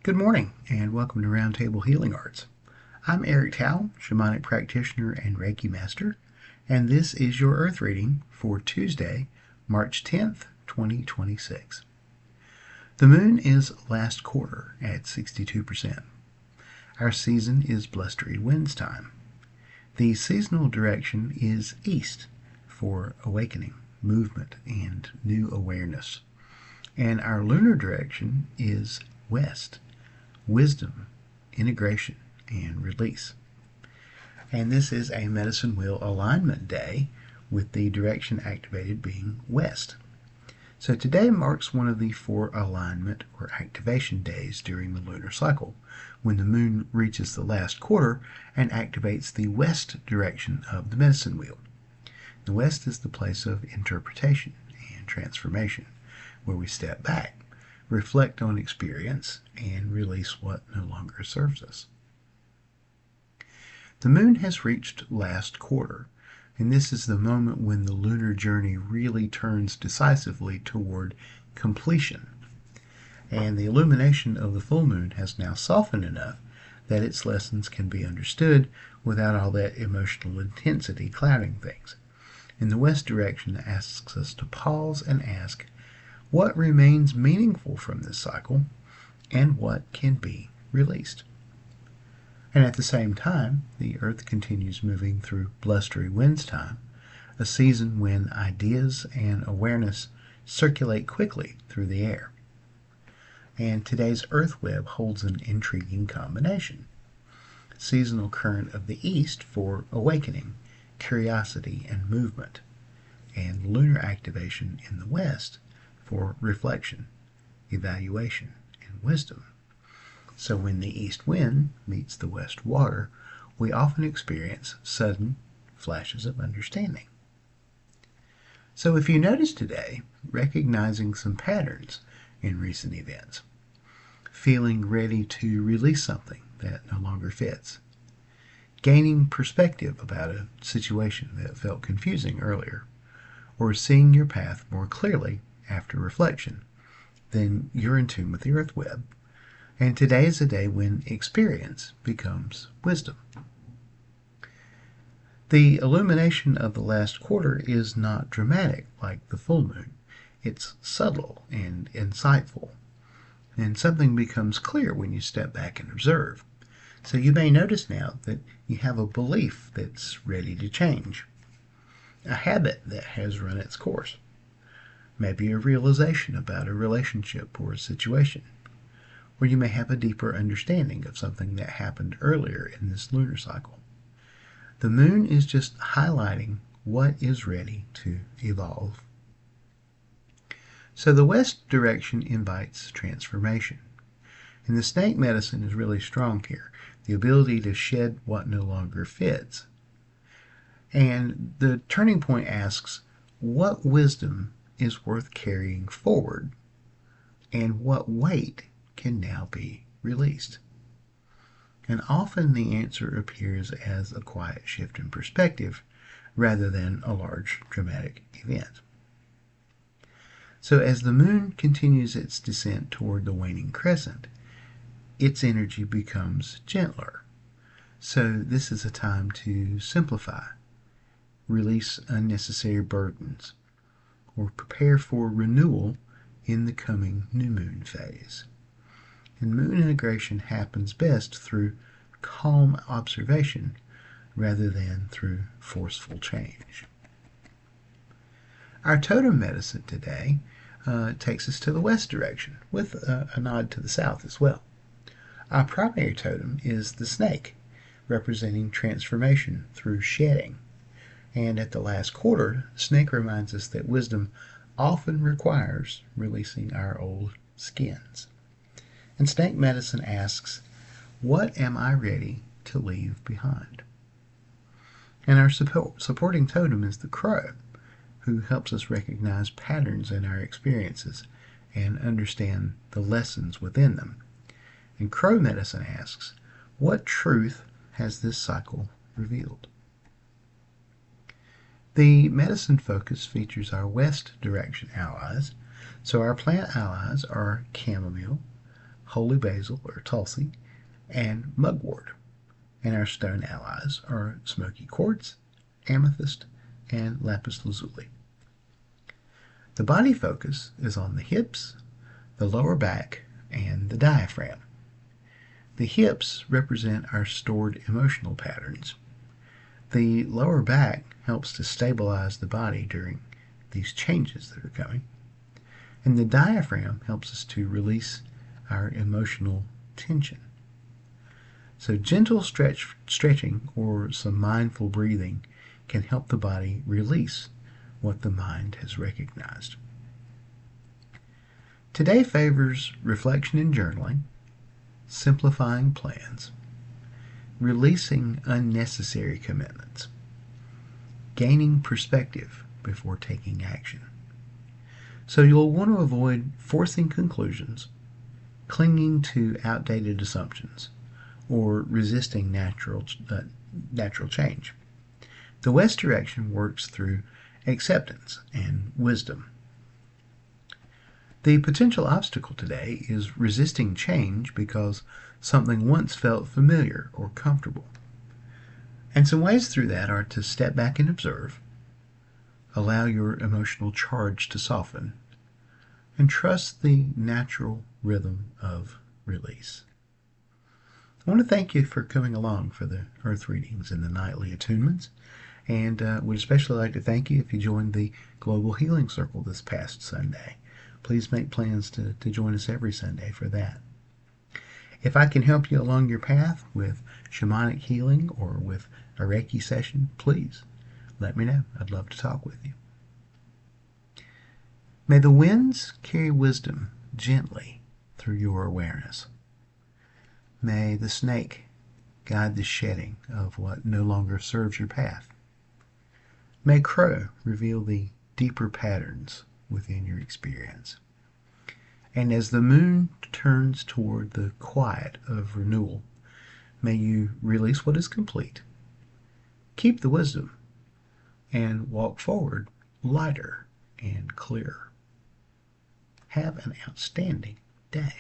Good morning, and welcome to Roundtable Healing Arts. I'm Eric Tao, Shamanic Practitioner and Reiki Master, and this is your Earth reading for Tuesday, March 10th, 2026. The moon is last quarter at 62%. Our season is blustery winds time. The seasonal direction is east for awakening, movement, and new awareness. And our lunar direction is west, wisdom, integration, and release. And this is a medicine wheel alignment day with the direction activated being west. So today marks one of the 4 alignment or activation days during the lunar cycle, when the moon reaches the last quarter and activates the west direction of the medicine wheel. The west is the place of interpretation and transformation, where we step back, reflect on experience, and release what no longer serves us. The moon has reached last quarter, and this is the moment when the lunar journey really turns decisively toward completion. And the illumination of the full moon has now softened enough that its lessons can be understood without all that emotional intensity clouding things. And the west direction asks us to pause and ask, what remains meaningful from this cycle, and what can be released? And at the same time, the Earth continues moving through blustery winds time, a season when ideas and awareness circulate quickly through the air. And today's Earth web holds an intriguing combination. Seasonal current of the east for awakening, curiosity, and movement, and lunar activation in the west for reflection, evaluation, and wisdom. So when the east wind meets the west water, we often experience sudden flashes of understanding. So if you notice today, recognizing some patterns in recent events, feeling ready to release something that no longer fits, gaining perspective about a situation that felt confusing earlier, or seeing your path more clearly after reflection, then you're in tune with the Earth web. And today is a day when experience becomes wisdom. The illumination of the last quarter is not dramatic like the full moon. It's subtle and insightful. And something becomes clear when you step back and observe. So you may notice now that you have a belief that's ready to change, a habit that has run its course, maybe a realization about a relationship or a situation, or you may have a deeper understanding of something that happened earlier in this lunar cycle. The moon is just highlighting what is ready to evolve. So the west direction invites transformation. And the snake medicine is really strong here, the ability to shed what no longer fits. And the turning point asks, what wisdom is worth carrying forward, and what weight can now be released? And often the answer appears as a quiet shift in perspective rather than a large dramatic event. So as the moon continues its descent toward the waning crescent, its energy becomes gentler. So this is a time to simplify, release unnecessary burdens, or prepare for renewal in the coming new moon phase. And moon integration happens best through calm observation rather than through forceful change. Our totem medicine today takes us to the west direction with a nod to the south as well. Our primary totem is the snake, representing transformation through shedding. And at the last quarter, the snake reminds us that wisdom often requires releasing our old skins. And snake medicine asks, what am I ready to leave behind? And our supporting totem is the crow, who helps us recognize patterns in our experiences and understand the lessons within them. And crow medicine asks, what truth has this cycle revealed? The medicine focus features our west direction allies. So our plant allies are chamomile, holy basil or tulsi, and mugwort. And our stone allies are smoky quartz, amethyst, and lapis lazuli. The body focus is on the hips, the lower back, and the diaphragm. The hips represent our stored emotional patterns. The lower back helps to stabilize the body during these changes that are coming. And the diaphragm helps us to release our emotional tension. So gentle stretching or some mindful breathing can help the body release what the mind has recognized. Today favors reflection and journaling, simplifying plans, releasing unnecessary commitments, gaining perspective before taking action. So you'll want to avoid forcing conclusions, clinging to outdated assumptions, or resisting natural change. The West direction works through acceptance and wisdom. The potential obstacle today is resisting change because something once felt familiar or comfortable. And some ways through that are to step back and observe, allow your emotional charge to soften, and trust the natural rhythm of release. I want to thank you for coming along for the Earth readings and the nightly attunements, and would especially like to thank you if you joined the Global Healing Circle this past Sunday. Please make plans to join us every Sunday for that. If I can help you along your path with shamanic healing or with a Reiki session, please let me know. I'd love to talk with you. May the winds carry wisdom gently through your awareness. May the snake guide the shedding of what no longer serves your path. May Crow reveal the deeper patterns within your experience. And as the moon turns toward the quiet of renewal, may you release what is complete, keep the wisdom, and walk forward lighter and clearer. Have an outstanding day.